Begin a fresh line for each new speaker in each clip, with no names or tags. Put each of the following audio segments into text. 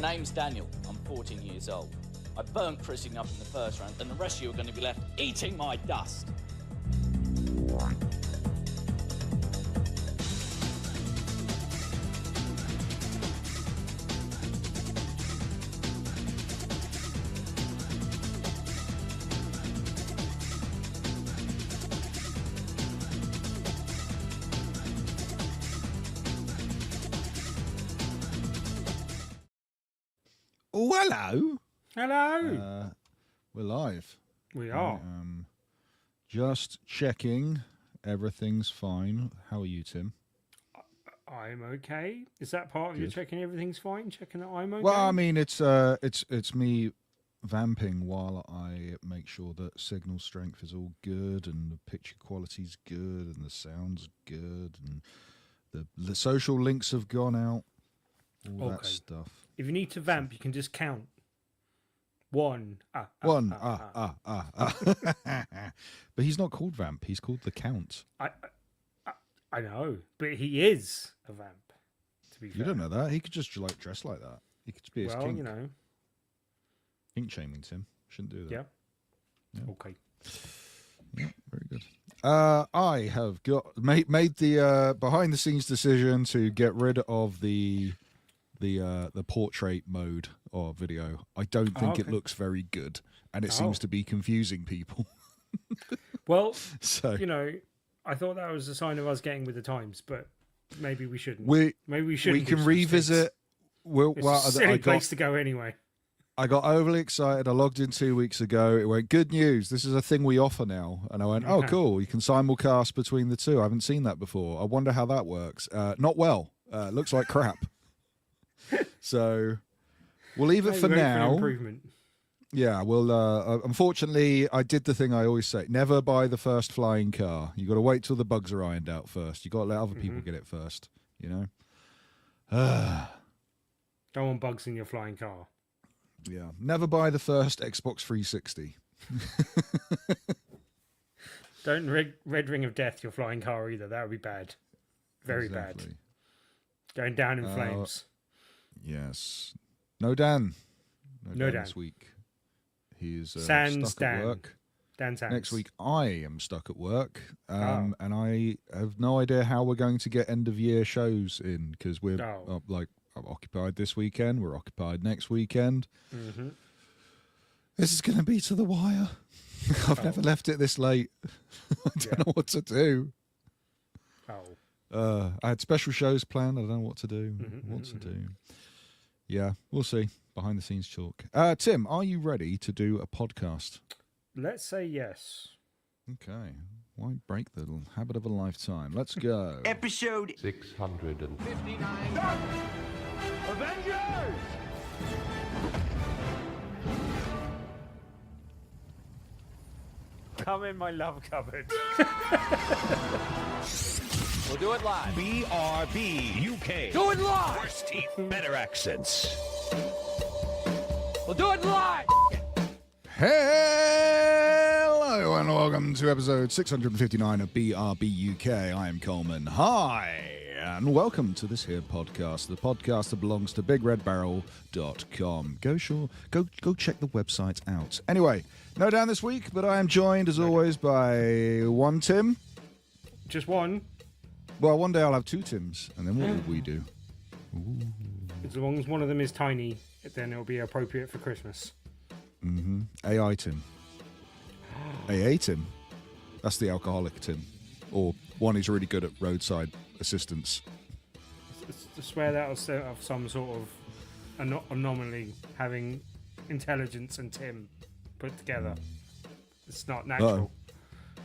name's Daniel. I'm 14 years old. I burnt Chrissy up in the first round, and the rest of you are going to be left eating my dust.
Oh, hello.
Hello.
We're live.
We are.
Just checking. Everything's fine. How are you, Tim?
I'm okay. Is that part of you checking everything's fine? Checking that I'm okay?
Well, I mean, it's me vamping while I make sure that signal strength is all good and the picture quality's good and the sound's good and the social links have gone out. All that stuff.
If you need to vamp, you can just count. One.
But he's not called Vamp. He's called the Count.
I know, but he is a vamp. To be fair.
You don't know that. He could just like dress like that. He could be his kink.
You know.
Kink shaming, Tim. Shouldn't do that.
Yeah. Okay.
Yeah, very good. I have made the behind the scenes decision to get rid of the portrait mode of video. I don't think it looks very good, and it seems to be confusing people.
Well,
so
I thought that was a sign of us getting with the times, but maybe we shouldn't. Maybe we shouldn't.
We can revisit.
It's a silly place to go anyway.
I got overly excited. I logged in 2 weeks ago. It went, good news. This is a thing we offer now. And I went, oh, cool. You can simulcast between the two. I haven't seen that before. I wonder how that works. Not well. Looks like crap. So we'll leave it for now.
Improvement.
Yeah, well, unfortunately, I did the thing I always say. Never buy the first flying car. You got to wait till the bugs are ironed out first. You got to let other people get it first, you know?
Don't want bugs in your flying car.
Yeah. Never buy the first Xbox 360.
Don't red ring of death your flying car either. That would be bad. Very bad. Going down in flames.
Yes. No Dan.
No Dan
this week. He's
Sans
stuck at work.
Dan Sans.
Next week I am stuck at work, and I have no idea how we're going to get end of year shows in because we're I'm occupied this weekend. We're occupied next weekend.
Mm-hmm.
This is going to be to the wire. I've never left it this late. I don't know what to do. I had special shows planned. I don't know what to do. Yeah, we'll see. Behind the scenes talk. Tim, are you ready to do a podcast?
Let's say yes.
Okay. Why break the habit of a lifetime? Let's go.
Episode
659. Avengers!
Come in my love cupboard.
We'll do it live.
BRB UK.
Do it live!
Worst teeth, better accents.
We'll do it live!
Hello and welcome to episode 659 of BRB UK. I am Coleman. Hi, and welcome to this here podcast, the podcast that belongs to BigRedBarrel.com. Go check the website out. Anyway, no Dan this week, but I am joined as always by one Tim.
Just one?
Well, one day I'll have two Tims, and then what will we do? Ooh.
As long as one of them is tiny, then it'll be appropriate for Christmas.
AI Tim. AA Tim. That's the alcoholic Tim. Or one who's really good at roadside assistance.
I swear that'll set off some sort of anomaly having intelligence and Tim put together. It's not natural.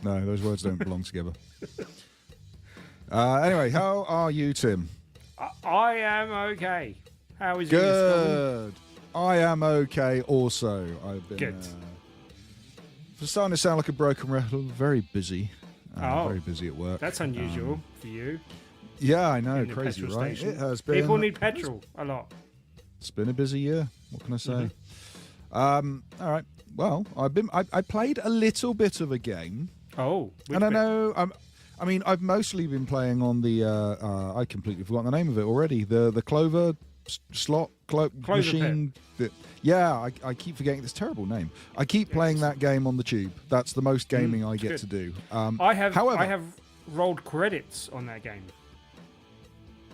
No, those words don't belong together. Anyway, how are you, Tim?
I am okay. How is
Good. I am okay also. I've been
good.
For starting to sound like a broken record, very busy. Very busy at work.
That's unusual for you.
Yeah, I know. Crazy, right?
Station.
It has been.
People need petrol a lot.
It's been a busy year. What can I say? All right. Well, I played a little bit of a game.
Oh.
And I know. I mean, I've mostly been playing on the. I completely forgot the name of it already. The Clover slot machine. Yeah, I keep forgetting this terrible name. I keep playing that game on the tube. That's the most gaming I get to do.
I have
however,
rolled credits on that game.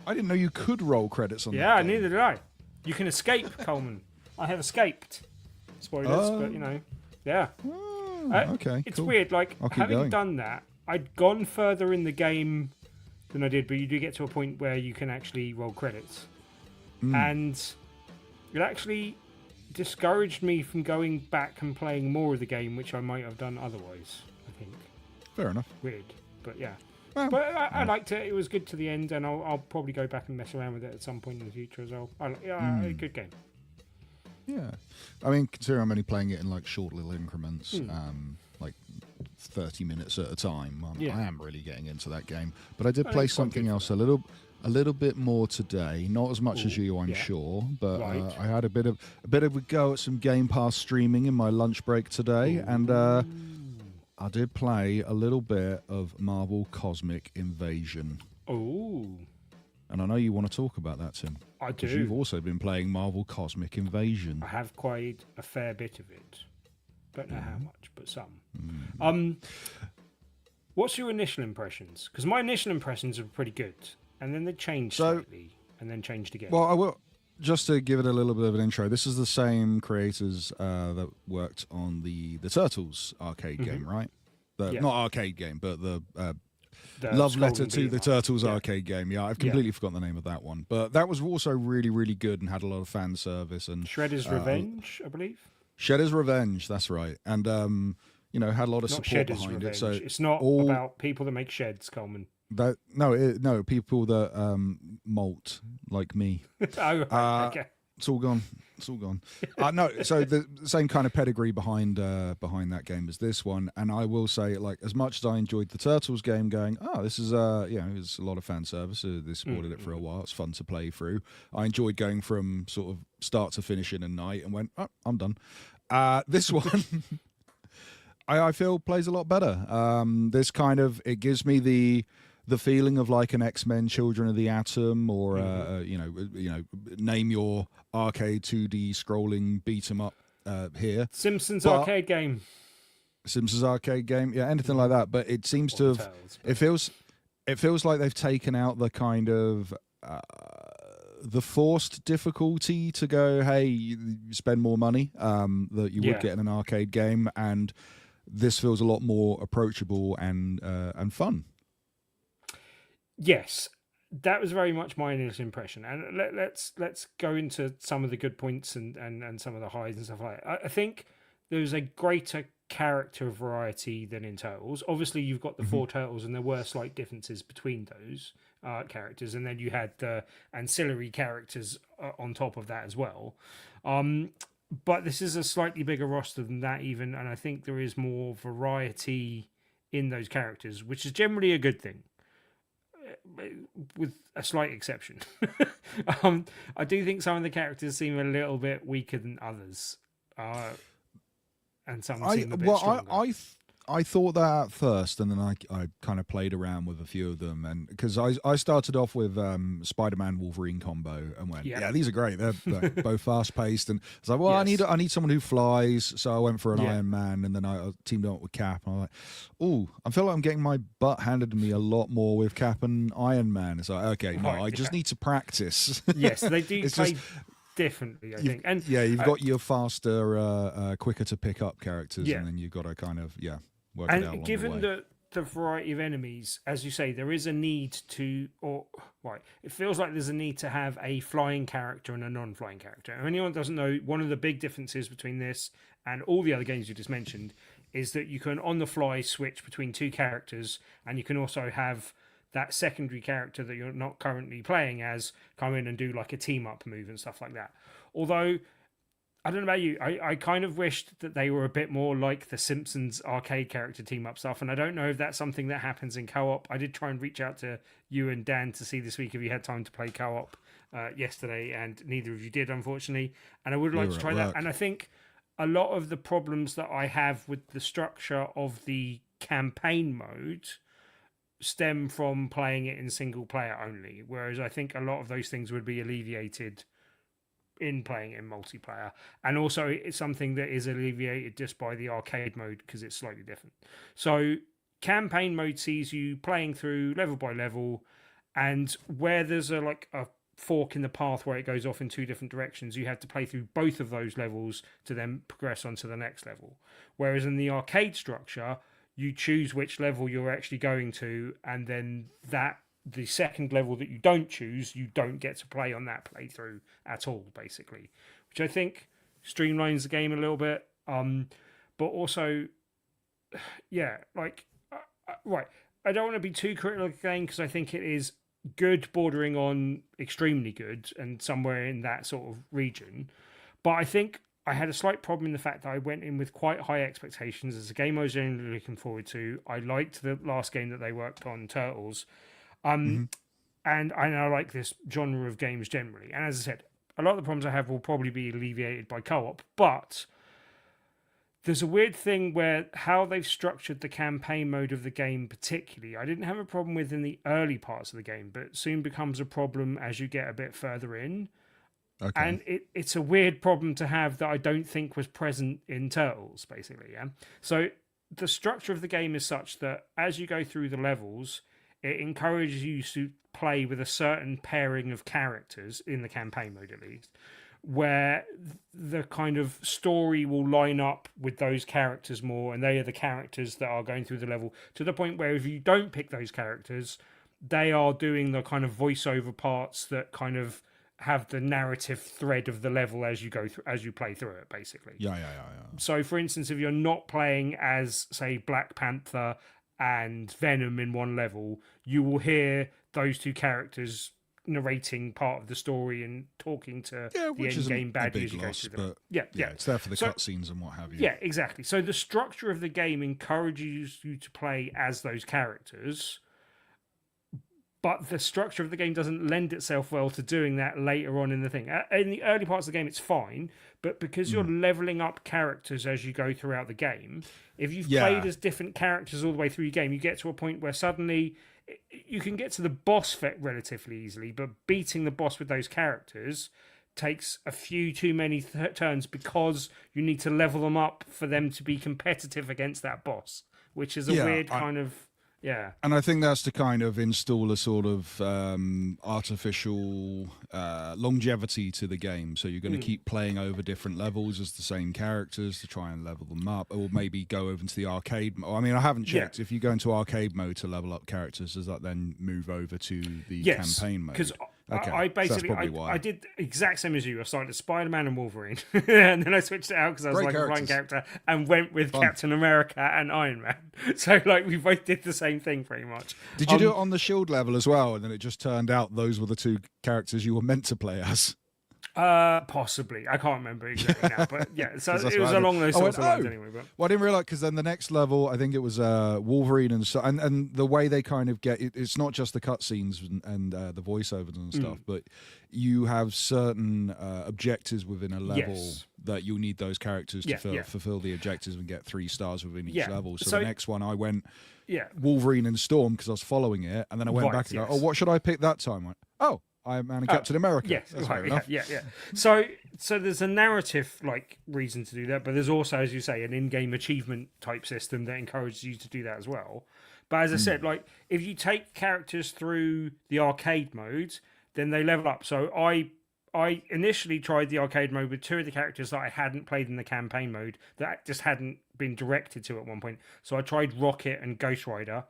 I didn't know you could roll credits on that
Yeah,
game.
neither did I. You can escape, Coleman. I have escaped. Spoilers, but yeah.
Okay,
It's
cool.
weird. Like
I'll keep
having
going.
done that, I'd gone further in the game than I did, but you do get to a point where you can actually roll credits, and it actually discouraged me from going back and playing more of the game, which I might have done otherwise. I think.
Fair enough.
Weird, but yeah.
Well,
But I liked it. It was good to the end, and I'll probably go back and mess around with it at some point in the future as well. Good game.
Yeah, I mean, considering I'm only playing it in like short little increments, like 30 minutes at a time, I am really getting into that game. But I did play something else a little bit more today. Not as much as you, I'm sure, but I had a bit of a go at some Game Pass streaming in my lunch break today, and I did play a little bit of Marvel Cosmic Invasion.
Oh.
And I know you want to talk about that, Tim.
I do.
Because you've also been playing Marvel Cosmic Invasion.
I have quite a fair bit of it. Don't know how much, but some. What's your initial impressions? Because my initial impressions are pretty good, and then they changed slightly, and then changed again.
Well, I will just to give it a little bit of an intro. This is the same creators that worked on the Turtles arcade game, right? Not arcade game, but the Love Letter to the Turtles arcade game. Yeah, I've completely forgotten the name of that one, but that was also really, really good and had a lot of fan service and
Shredder's Revenge, I believe.
Shredder's Revenge, that's right, and had a lot of
Not
support
Shedder's
behind
Revenge.
it. So
it's not about people that make sheds, Coleman.
No, people that molt like me.
Oh, right, okay.
It's all gone. No, so the same kind of pedigree behind that game as this one, and I will say, like, as much as I enjoyed the Turtles game, going, this is it's a lot of fan service. They supported it for a while. It's fun to play through. I enjoyed going from sort of start to finish in a night, and went, I'm done. This one, I feel plays a lot better. This kind of it gives me the feeling of like an X-Men Children of the Atom, or name your arcade 2D scrolling beat 'em up here.
Simpsons arcade game,
yeah, anything like that. But it seems to have. It feels like they've taken out the kind of the forced difficulty to go, hey, you spend more money that you would get in an arcade game, and this feels a lot more approachable and fun.
Yes, that was very much my initial impression, and let's go into some of the good points and some of the highs and stuff like that. I think there's a greater character variety than in Turtles. Obviously, you've got the four Turtles, and there were slight differences between those characters, and then you had the ancillary characters on top of that as well. But this is a slightly bigger roster than that even, and I think there is more variety in those characters, which is generally a good thing, with a slight exception. I do think some of the characters seem a little bit weaker than others, and some seem a bit stronger.
I thought that at first, and then I kind of played around with a few of them, and because I started off with Spider-Man Wolverine combo and went, yeah, these are great. They're both fast paced, and I was like, well, I need someone who flies, so I went for an Iron Man, and then I teamed up with Cap, and I'm like, oh, I feel like I'm getting my butt handed to me a lot more with Cap and Iron Man. It's like, okay, no, I just need to practice.
Yes, they do play differently, I think, and
you've got your faster, quicker to pick up characters, and then you've got to kind of work it out.
And given the variety of enemies, as you say, there is a need to, it feels like there's a need to have a flying character and a non-flying character. If anyone doesn't know, one of the big differences between this and all the other games you just mentioned is that you can on the fly switch between two characters, and you can also have that secondary character that you're not currently playing as come in and do like a team up move and stuff like that. Although, I don't know about you, I kind of wished that they were a bit more like the Simpsons arcade character team up stuff, and I don't know if that's something that happens in co-op. I did try and reach out to you and Dan to see this week if you had time to play co-op yesterday, and neither of you did, unfortunately, and I would like to try that. And I think a lot of the problems that I have with the structure of the campaign mode stem from playing it in single player only, whereas I think a lot of those things would be alleviated in playing it in multiplayer, and also it's something that is alleviated just by the arcade mode because it's slightly different. So campaign mode sees you playing through level by level, and where there's a fork in the path where it goes off in two different directions, you have to play through both of those levels to then progress on to the next level. Whereas in the arcade structure, you choose which level you're actually going to, and then the second level that you don't choose, you don't get to play on that playthrough at all, basically, which I think streamlines the game a little bit. But also, yeah, right. I don't want to be too critical of the game because I think it is good, bordering on extremely good, and somewhere in that sort of region. But I think I had a slight problem in the fact that I went in with quite high expectations. It's a game I was generally looking forward to. I liked the last game that they worked on, Turtles. And I like this genre of games generally. And as I said, a lot of the problems I have will probably be alleviated by co-op. But there's a weird thing where how they've structured the campaign mode of the game particularly, I didn't have a problem with in the early parts of the game, but it soon becomes a problem as you get a bit further in. Okay. And it's a weird problem to have that I don't think was present in Turtles, basically. Yeah. So the structure of the game is such that as you go through the levels, it encourages you to play with a certain pairing of characters, in the campaign mode at least, where the kind of story will line up with those characters more, and they are the characters that are going through the level, to the point where if you don't pick those characters, they are doing the kind of voiceover parts that kind of have the narrative thread of the level as you go through, as you play through it, basically.
Yeah.
So, for instance, if you're not playing as, say, Black Panther and Venom in one level, you will hear those two characters narrating part of the story and talking to the end-game baddies as you go through them. Yeah,
it's there for the cutscenes and what have you.
Yeah, exactly. So the structure of the game encourages you to play as those characters, but the structure of the game doesn't lend itself well to doing that later on in the thing. In the early parts of the game, it's fine, but because you're leveling up characters as you go throughout the game, if you've played as different characters all the way through your game, you get to a point where suddenly you can get to the boss fight relatively easily, but beating the boss with those characters takes a few too many turns because you need to level them up for them to be competitive against that boss, which is a weird kind of... Yeah.
And I think that's to kind of install a sort of artificial longevity to the game. So you're going to keep playing over different levels as the same characters to try and level them up, or maybe go over into the arcade. I mean, I haven't checked. If you go into arcade mode to level up characters, does that then move over to the campaign mode?
Because I basically, I did the exact same as you. I started Spider-Man and Wolverine, and then I switched it out because I was like a flying character, and went with Captain America and Iron Man. So like we both did the same thing pretty much.
Did you do it on the shield level as well, and then it just turned out those were the two characters you were meant to play as?
Possibly. I can't remember exactly now, but yeah, so it was along those sorts of lines anyway. But
well, I didn't realize, because then the next level, I think it was Wolverine and the way they kind of get it's not just the cutscenes and the voiceovers and stuff, but you have certain objectives within a level that you'll need those characters to fulfill the objectives and get 3 stars within each level. So the next one I went Wolverine and Storm because I was following it, and then I went back and go, oh, what should I pick that time? Like, oh, Iron Man and Captain America.
Yes, yeah. So there's a narrative like reason to do that, but there's also, as you say, an in-game achievement type system that encourages you to do that as well. But as I said, like if you take characters through the arcade mode, then they level up. So I initially tried the arcade mode with 2 of the characters that I hadn't played in the campaign mode that just hadn't been directed to at one point. So I tried Rocket and Ghost Rider,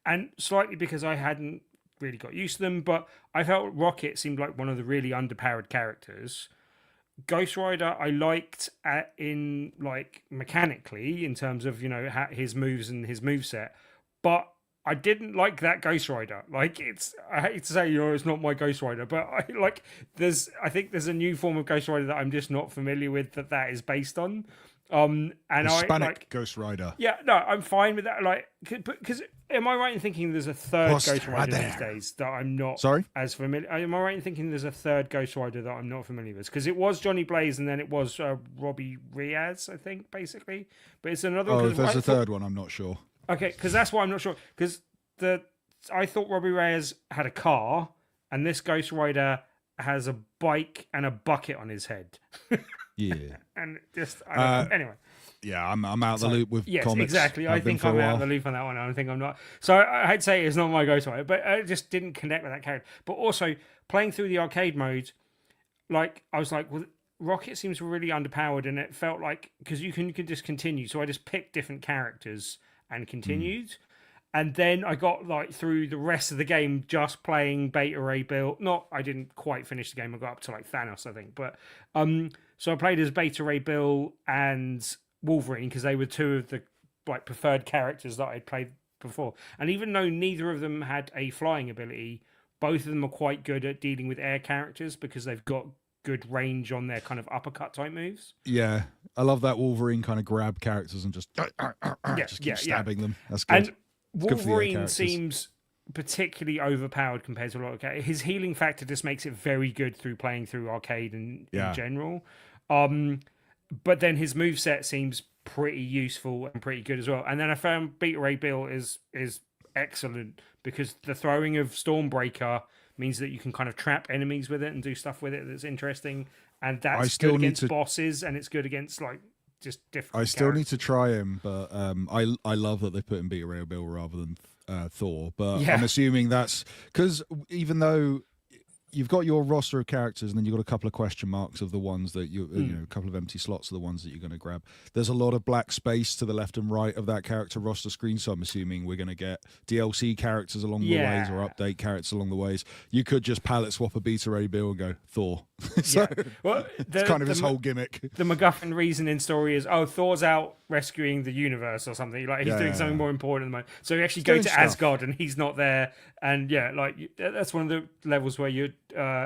and slightly because I hadn't really got used to them, but I felt Rocket seemed like one of the really underpowered characters. Ghost Rider I liked in like mechanically in terms of, you know, his moves and his moveset, but I didn't like that Ghost Rider. Like I hate to say, you know, it's not my Ghost Rider, but I think there's a new form of Ghost Rider that I'm just not familiar with that is based on. And
Hispanic Ghost Rider.
Yeah, no, I'm fine with that. Like, because am I right in thinking there's a third Ghost Rider these days that I'm not as familiar? Am I right in thinking there's a third Ghost Rider that I'm not familiar with? Because it was Johnny Blaze and then it was Robbie Reyes, I think, basically. But it's another.
Oh, if there's a third one, I'm not sure.
Okay, because that's why I'm not sure. Because I thought Robbie Reyes had a car, and this Ghost Rider has a bike and a bucket on his head.
Yeah.
And just, I don't know. Anyway.
Yeah, I'm out of the loop with
Yes,
comics.
exactly. I
Have been
think
for a
I'm out
while.
of the loop on that one. I don't think I'm not. So I'd say it's not my go-to, but I just didn't connect with that character. But also, playing through the arcade mode, like, I was like, well, Rocket seems really underpowered, and it felt like, because you can just continue. So I just picked different characters and continued. And then I got like through the rest of the game just playing Beta Ray Bill. I didn't quite finish the game. I got up to like Thanos, I think. But so I played as Beta Ray Bill and Wolverine because they were two of the like preferred characters that I'd played before. And even though neither of them had a flying ability, both of them are quite good at dealing with air characters because they've got good range on their kind of uppercut type moves.
Yeah, I love that Wolverine kind of grab characters and just keep stabbing them. That's good.
And
It's good for the air
Wolverine
characters.
seems particularly overpowered compared to a lot of characters. His healing factor just makes it very good through playing through arcade and in general. But then his moveset seems pretty useful and pretty good as well. And then I found Beta Ray Bill is excellent because the throwing of Stormbreaker means that you can kind of trap enemies with it and do stuff with it that's interesting. And that's good against bosses, and it's good against like just different.
I still need to try him, but I love that they put in Beta Ray Bill rather than Thor. But I'm assuming that's because even though you've got your roster of characters, and then you've got a couple of question marks of the ones that you know, a couple of empty slots of the ones that you're going to grab. There's a lot of black space to the left and right of that character roster screen, so I'm assuming we're going to get DLC characters along the ways or update characters along the ways. You could just palette swap a Beta Ray Bill and go Thor. So
well,
it's kind of his whole gimmick.
The MacGuffin reason in story is, Thor's out rescuing the universe or something. Like he's doing something more important at the moment. So we actually go to Asgard and he's not there. And like that's one of the levels where you're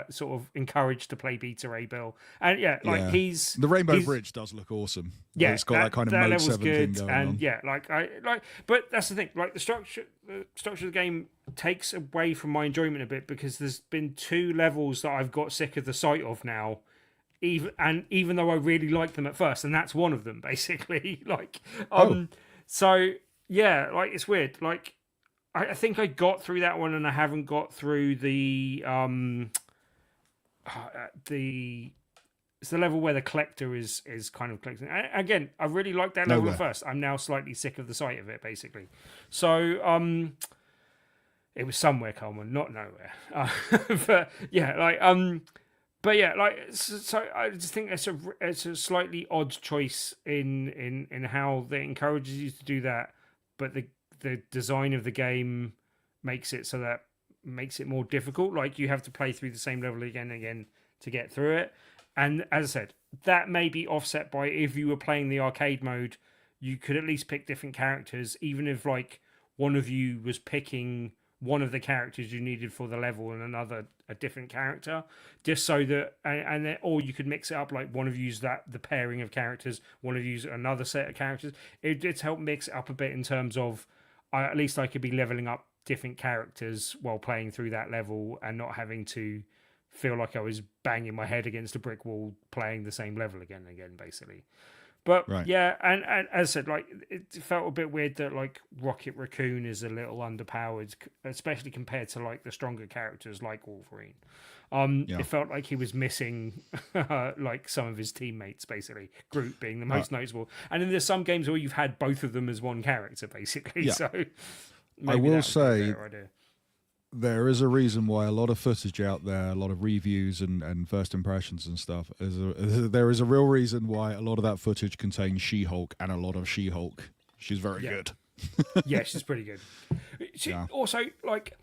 sort of encouraged to play Beta Ray Bill. And he's
the Rainbow Bridge does look awesome.
Yeah,
it's got that kind of mode
level's
7
good,
thing going
and
on.
but that's the thing. Like the structure of the game takes away from my enjoyment a bit because there's been 2 levels that I've got sick of the sight of now. Even though I really liked them at first, and that's one of them basically. So yeah, like it's weird. Like I think I got through that one, and I haven't got through the it's the level where the collector is kind of collecting. Again, I really liked that level at first. I'm now slightly sick of the sight of it, basically. So it was somewhere, Coleman, not nowhere. But so I just think it's a slightly odd choice in how they encourages you to do that, but the design of the game makes it so that makes it more difficult. Like you have to play through the same level again and again to get through it. And as I said, that may be offset by if you were playing the arcade mode, you could at least pick different characters, even if like one of you was picking one of the characters you needed for the level and another a different character, just so that and then, or you could mix it up, like one of you's the pairing of characters, one of you's another set of characters. It's helped mix it up a bit in terms of at least I could be leveling up different characters while playing through that level and not having to feel like I was banging my head against a brick wall playing the same level again and again, basically. But yeah, and as I said, like it felt a bit weird that like Rocket Raccoon is a little underpowered, especially compared to like the stronger characters like Wolverine. It felt like he was missing like some of his teammates, basically. Groot being the most noticeable, and then there's some games where you've had both of them as one character, basically. Yeah. So
I will say there is a reason why a lot of footage out there, a lot of reviews and first impressions and stuff, there is a real reason why a lot of that footage contains She-Hulk and a lot of She-Hulk. She's very good.
Yeah, she's pretty good. Also, like,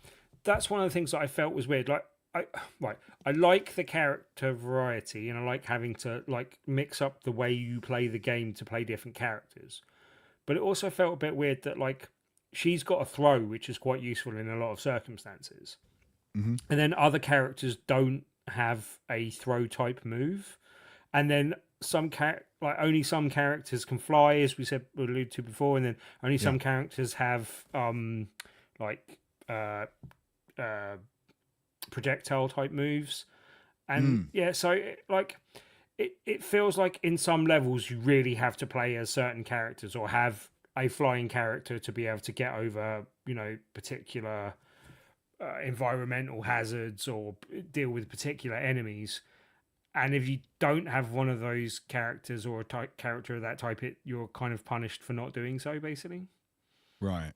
that's one of the things that I felt was weird. Like, I like the character variety, and I like having to like mix up the way you play the game to play different characters. But it also felt a bit weird that like she's got a throw, which is quite useful in a lot of circumstances. Mm-hmm. And then other characters don't have a throw type move. And then only some characters can fly, as we alluded to before, and then only some characters have projectile type moves. And so it feels like in some levels you really have to play as certain characters or have a flying character to be able to get over, particular environmental hazards or deal with particular enemies. And if you don't have one of those characters or a character of that type, you're kind of punished for not doing so, basically.
Right.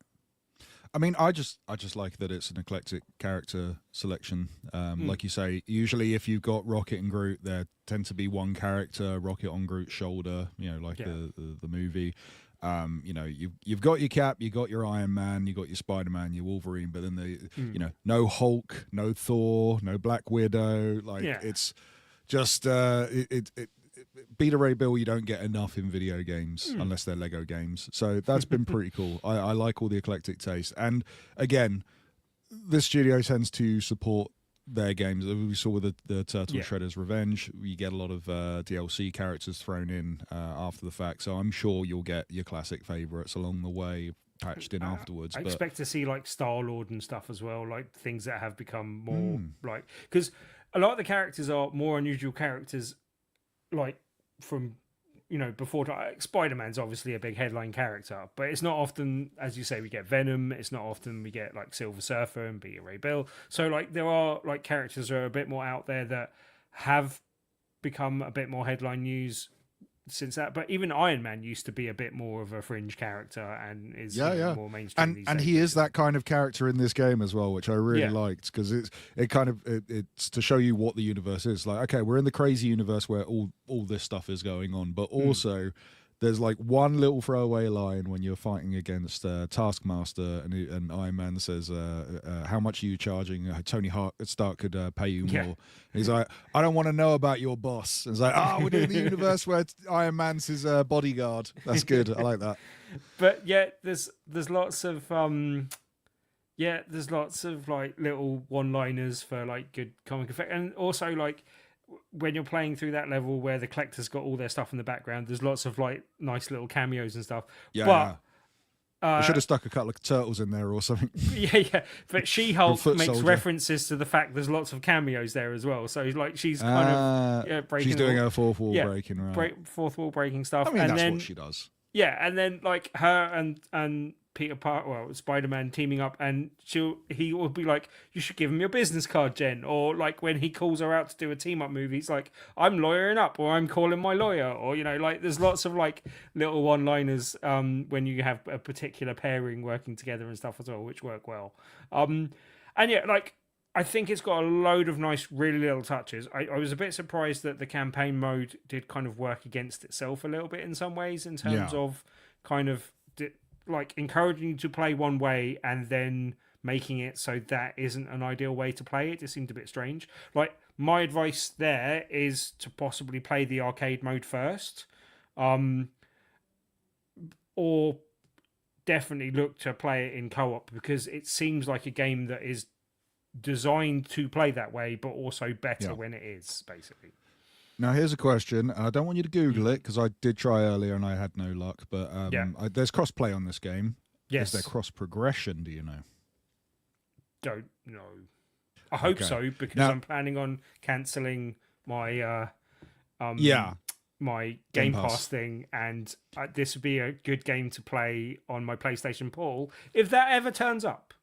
I mean, I just like that it's an eclectic character selection. Like you say, usually if you've got Rocket and Groot, there tend to be one character, Rocket on Groot's shoulder, like the movie. You've got your Cap, you got your Iron Man, you got your Spider-Man, your Wolverine, but then no Hulk, no Thor, no Black Widow. It's just Beta Ray Bill, you don't get enough in video games unless they're Lego games. So that's been pretty cool. I like all the eclectic taste. And again, this studio tends to support their games. We saw with the Turtle Shredder's Revenge, you get a lot of DLC characters thrown in after the fact. So I'm sure you'll get your classic favorites along the way patched in afterwards.
I expect to see like Star-Lord and stuff as well, like things that have become more because a lot of the characters are more unusual characters, like from before. Spider-Man's obviously a big headline character, but it's not often, as you say, we get Venom. It's not often we get like Silver Surfer and Beta Ray Bill. So like there are like characters that are a bit more out there that have become a bit more headline news since that. But even Iron Man used to be a bit more of a fringe character and is more mainstream these
and
days.
he is that kind of character in this game as well, which I really liked, because it's to show you what the universe is like. Okay, we're in the crazy universe where all this stuff is going on, but also there's like one little throwaway line when you're fighting against Taskmaster, and Iron Man says, "How much are you charging?" Tony Stark could pay you more. And he's like, "I don't want to know about your boss." And it's like, "Oh, we're in the universe where Iron Man's his bodyguard." That's good. I like that.
But there's lots of there's lots of like little one-liners for like good comic effect, and also like when you're playing through that level where the collector's got all their stuff in the background, there's lots of like nice little cameos and stuff. I should have stuck a couple of turtles in there or something. But She-Hulk makes references to the fact there's lots of cameos there as well. So like she's kind of breaking.
She's doing her fourth wall breaking, right?
Fourth wall breaking stuff.
I mean,
and
that's
then,
what she does.
Yeah, and then like her and Peter Parker, Spider-Man teaming up, and he will be like, "You should give him your business card, Jen." Or like when he calls her out to do a team up movie, he's like, "I'm lawyering up," or "I'm calling my lawyer," or like there's lots of like little one-liners when you have a particular pairing working together and stuff as well, which work well. And like I think it's got a load of nice, really little touches. I was a bit surprised that the campaign mode did kind of work against itself a little bit in some ways, in terms of kind of like encouraging you to play one way and then making it so that isn't an ideal way to play it. It seemed a bit strange. Like my advice there is to possibly play the arcade mode first, or definitely look to play it in co-op, because it seems like a game that is designed to play that way, but also better when it is, basically.
Now, here's a question, and I don't want you to Google it, because I did try earlier and I had no luck, but there's cross-play on this game.
Yes.
Is there cross-progression, do you know?
Don't know. I hope so, because I'm planning on cancelling my my Game Pass thing, and this would be a good game to play on my PlayStation Portal, if that ever turns up.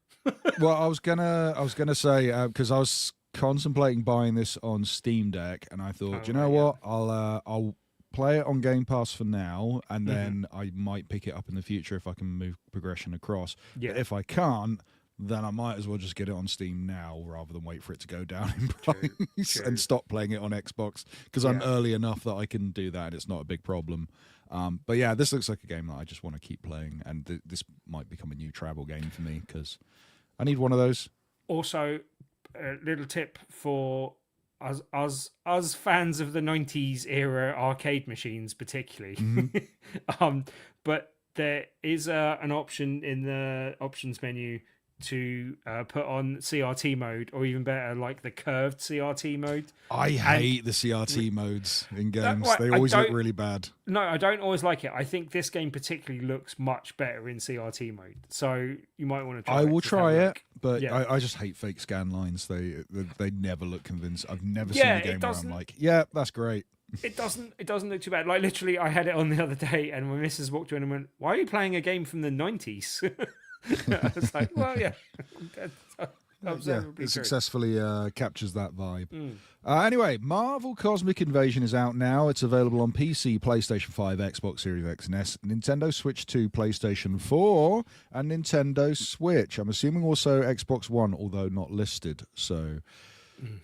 Well, I was gonna say, because I was contemplating buying this on Steam Deck, and I thought, do you know what? I'll play it on Game Pass for now, and then I might pick it up in the future if I can move progression across. Yeah. But if I can't, then I might as well just get it on Steam now rather than wait for it to go down in price and stop playing it on Xbox, because I'm early enough that I can do that and it's not a big problem. But yeah, this looks like a game that I just want to keep playing, and this might become a new travel game for me, because I need one of those. Also,
a little tip for us fans of the 90s era arcade machines particularly. But there is an option in the options menu to put on CRT mode, or even better, like the curved CRT mode.
I hate the CRT modes in games. They always look really bad.
No, I don't always like it. I think this game particularly looks much better in CRT mode. So you might want to try it.
I will try it, but I just hate fake scan lines. They never look convincing. I've never seen a game where I'm like, yeah, that's great.
It doesn't look too bad. Like literally, I had it on the other day, and my missus walked in and went, "Why are you playing a game from the 90s?" I was like, well, yeah. observably
it
true.
successfully captures that vibe. Anyway, Marvel Cosmic Invasion is out now. It's available on PC, PlayStation 5, Xbox Series X and S, Nintendo Switch 2, PlayStation 4, and Nintendo Switch. I'm assuming also Xbox One, although not listed. So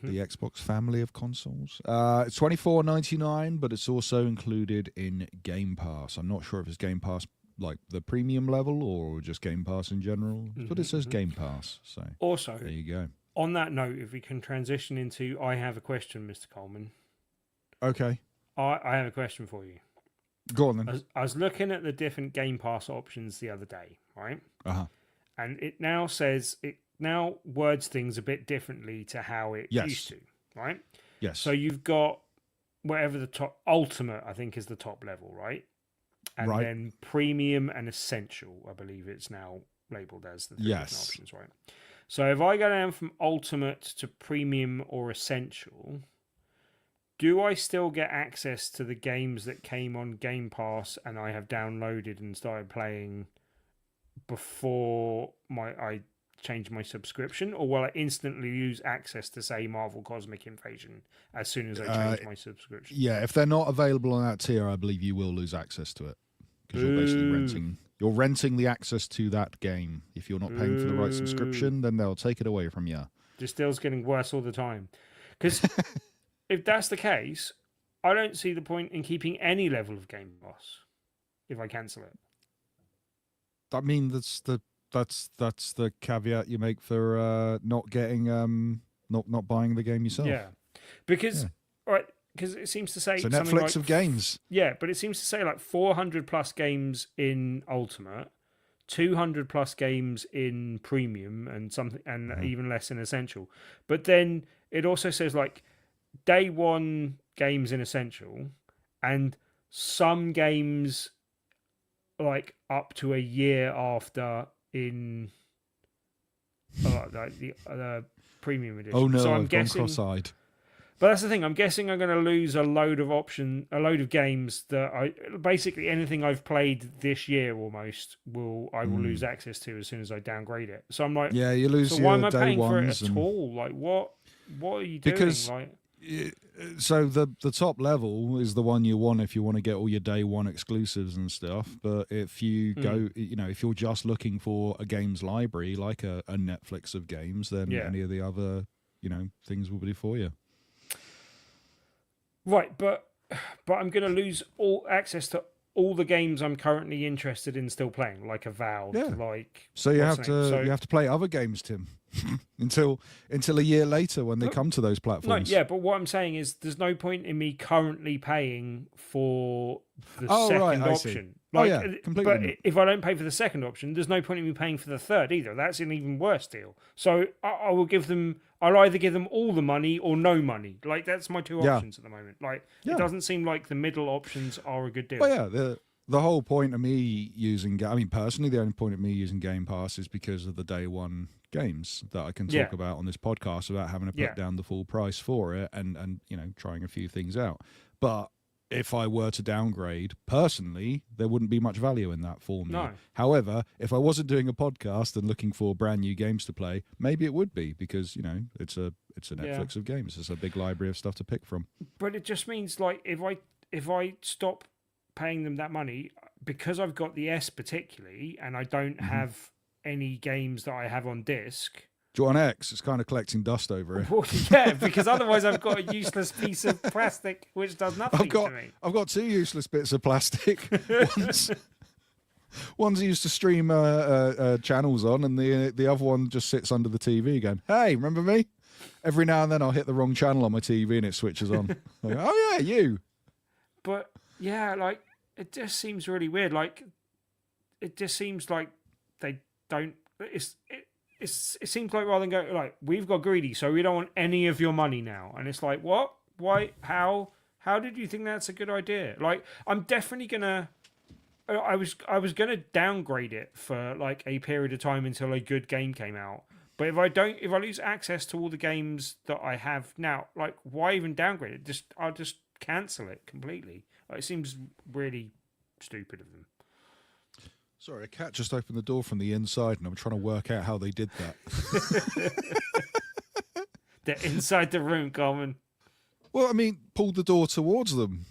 the Xbox family of consoles. It's $24.99, but it's also included in Game Pass. I'm not sure if it's Game Pass like the premium level or just Game Pass in general, but it says Game Pass. So
Also,
there you go.
on that note, if we can transition into I have a question, Mr. Coleman.
Okay,
I have a question for you.
go on then.
I was looking at the different Game Pass options the other day, right?
Uh-huh.
And it now says it now words things a bit differently to how it
Yes.
used to, right?
Yes.
So you've got whatever the top ultimate, I think, is the top level, right? And
Right.
then premium and essential, I believe it's now labeled as the three different
Yes.
options, right? So if I go down from ultimate to premium or essential, do I still get access to the games that came on Game Pass and I have downloaded and started playing before I change my subscription, or will I instantly lose access to, say, Marvel Cosmic Invasion as soon as I change my subscription?
Yeah, if they're not available on that tier, I believe you will lose access to it because you're basically renting. You're renting the access to that game. If you're not paying for the right subscription, then they'll take it away from you.
This deal's getting worse all the time. Because if that's the case, I don't see the point in keeping any level of Game Pass if I cancel it.
I mean, that's the caveat you make for not getting not buying the game yourself.
Yeah, because right, because it seems to say
So
something
Netflix
like,
of games.
Yeah, but it seems to say like 400 plus games in Ultimate, 200 plus games in Premium, and something, and even less in Essential. But then it also says like day one games in Essential, and some games like up to a year after in like the Premium edition.
Oh no,
so I'm
I've gone
guessing.
cross-eyed.
But that's the thing. I'm guessing I'm going to lose a load of games that I basically anything I've played this year almost I will lose access to as soon as I downgrade it. So I'm like,
Yeah, you lose
so
your
why am I
day
paying for it
ones
at all? Like, what are you doing?
Because-
Like,
So the top level is the one you want if you want to get all your day one exclusives and stuff. But if you go, if you're just looking for a games library like a Netflix of games, then any of the other things will be for you.
right, but I'm going to lose all access to all the games I'm currently interested in still playing, like Avowed, like.
So you
what's
have
the name?
to
So-
you have to play other games, Tim, until a year later when they come to those
No,
platforms.
yeah, but what I'm saying is there's no point in me currently paying for the
Oh,
second
right, I see.
option.
Oh, yeah, completely
But
not.
if I don't pay for the second option, there's no point in me paying for the third either. That's an even worse deal. So I will give them. I'll either give them all the money or no money. Like that's my two
Yeah.
options at the moment. Like
Yeah.
it doesn't seem like the middle options are a good deal.
Well, yeah, the whole point of me using, personally, the only point of me using Game Pass is because of the day one games that I can talk
Yeah.
about on this podcast without having to put down the full price for it and trying a few things out. But if I were to downgrade, personally, there wouldn't be much value in that for me.
No.
However, if I wasn't doing a podcast and looking for brand new games to play, maybe it would be because, it's a Netflix of games. It's a big library of stuff to pick from.
But it just means like if I stop paying them that money because I've got the S particularly and I don't have any games that I have on disc.
Do you want X? It's kind of collecting dust over it.
Well, yeah, because otherwise I've got a useless piece of plastic which does nothing to me.
I've got two useless bits of plastic. One's used to stream channels on, and the other one just sits under the TV going, "Hey, remember me?" Every now and then I'll hit the wrong channel on my TV and it switches on. Like, oh yeah, you.
But yeah, like it just seems really weird. Like it just seems like they don't. It seems like rather than go like we've got greedy, so we don't want any of your money now. And it's like what? Why? How did you think that's a good idea? Like I'm definitely gonna. I was gonna downgrade it for like a period of time until a good game came out. But if I lose access to all the games that I have now, like why even downgrade it? I'll just cancel it completely. Like, it seems really stupid of them.
Sorry, a cat just opened the door from the inside, and I'm trying to work out how they did that.
They're inside the room, Coleman.
Well, I mean, pulled the door towards them.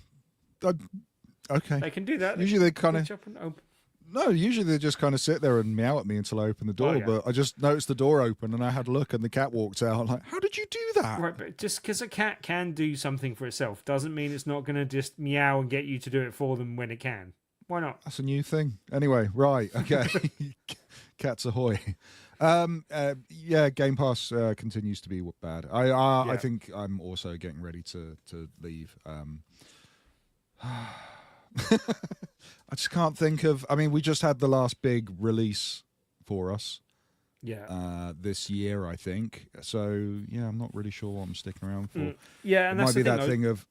Okay.
They can do that.
Usually they kind of...
Reach up and open.
No, usually they just kind of sit there and meow at me until I open the door.
Oh, yeah.
But I just noticed the door open, and I had a look, and the cat walked out. I'm like, how did you do that?
Right, but just because a cat can do something for itself doesn't mean it's not going to just meow and get you to do it for them when it can. Why not?
That's a new thing. Anyway, right, okay. Cats ahoy. Yeah, Game Pass continues to be bad. I think I'm also getting ready to leave. I just can't think of... I mean, we just had the last big release for us this year, I think. So, yeah, I'm not really sure what I'm sticking around for.
Yeah, and
it
that's
might be
the
that thing of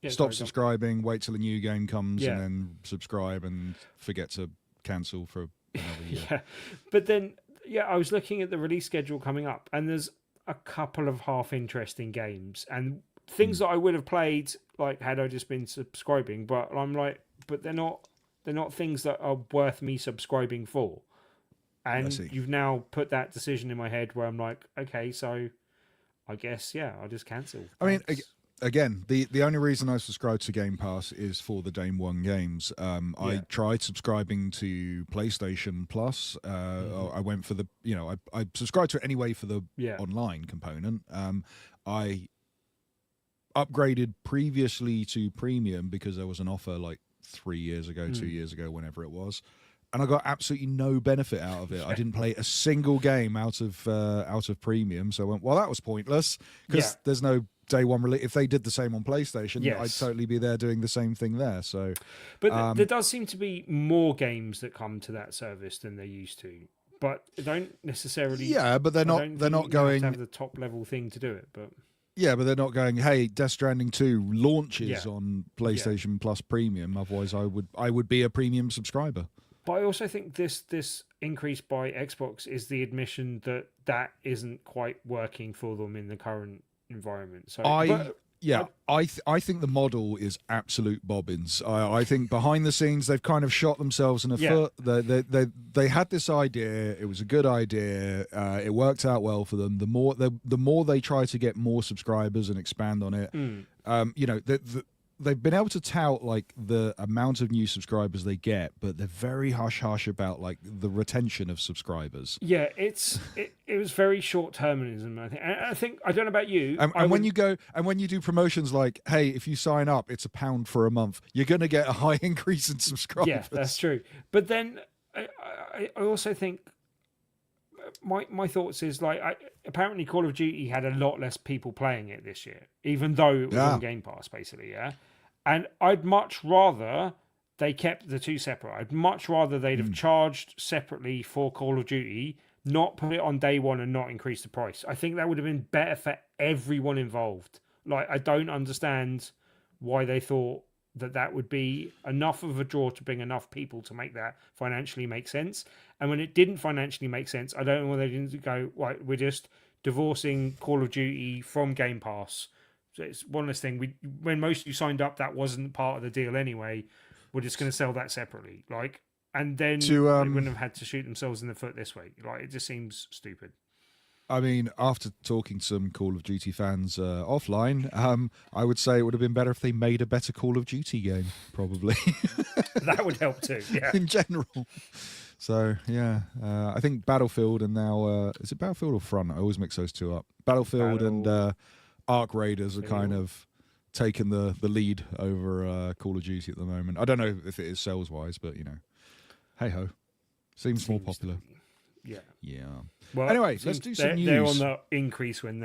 stop subscribing, wait till a new game comes, and then subscribe and forget to cancel for another year.
Yeah, but then, I was looking at the release schedule coming up, and there's a couple of half-interesting games, and things that I would have played, like, had I just been subscribing, but I'm like, but they're not things that are worth me subscribing for. And you've now put that decision in my head where I'm like, okay, so I guess, I'll just cancel.
I mean, again, the only reason I subscribed to Game Pass is for the Day One games. I tried subscribing to PlayStation Plus. I went for the, I subscribed to it anyway for the online component. I upgraded previously to Premium because there was an offer like 3 years ago, 2 years ago, whenever it was, and I got absolutely no benefit out of it. I didn't play a single game out of Premium, so I went, well, that was pointless because there's no Day One release. If they did the same on PlayStation, I'd totally be there doing the same thing there. So,
but there does seem to be more games that come to that service than they used to. But they don't necessarily.
Yeah, but they're not. They're not going
to have the top level thing to do it, but.
Yeah, but they're not going, hey, Death Stranding 2 launches on PlayStation Plus Premium. Otherwise, I would be a premium subscriber.
But I also think this increase by Xbox is the admission that isn't quite working for them in the current environment. So I think the model is absolute bobbins. I think behind the scenes they've kind of shot themselves in the foot. They had this idea. It was a good idea. It worked out well for them. The more they try to get more subscribers and expand on it, they've been able to tout like the amount of new subscribers they get, but they're very hush about like the retention of subscribers. Yeah, it was very short-termism, I think. And I think, I don't know about you.
And when you do promotions like, hey, if you sign up, it's £1 for a month, you're going to get a high increase in subscribers.
Yeah, that's true. But then I also think my thoughts is like, apparently Call of Duty had a lot less people playing it this year, even though it was on Game Pass, basically, And I'd much rather they kept the two separate. I'd much rather they'd have charged separately for Call of Duty, not put it on day one and not increase the price. I think that would have been better for everyone involved. Like, I don't understand why they thought that would be enough of a draw to bring enough people to make that financially make sense. And when it didn't financially make sense, I don't know why they didn't go, right, we're just divorcing Call of Duty from Game Pass. So it's one less thing. When most of you signed up, that wasn't part of the deal anyway. We're just going to sell that separately. Like, and then they wouldn't have had to shoot themselves in the foot this way. Like, it just seems stupid.
I mean, after talking to some Call of Duty fans offline, I would say it would have been better if they made a better Call of Duty game, probably.
That would help too, yeah.
In general. So, yeah. I think Battlefield and now... is it Battlefield or Front? I always mix those two up. Battlefield and Arc Raiders are kind of taking the lead over Call of Duty at the moment. I don't know if it is sales-wise, but, hey-ho. Seems more popular.
Yeah.
Yeah.
Well,
anyway, let's do some news.
They're on the increase when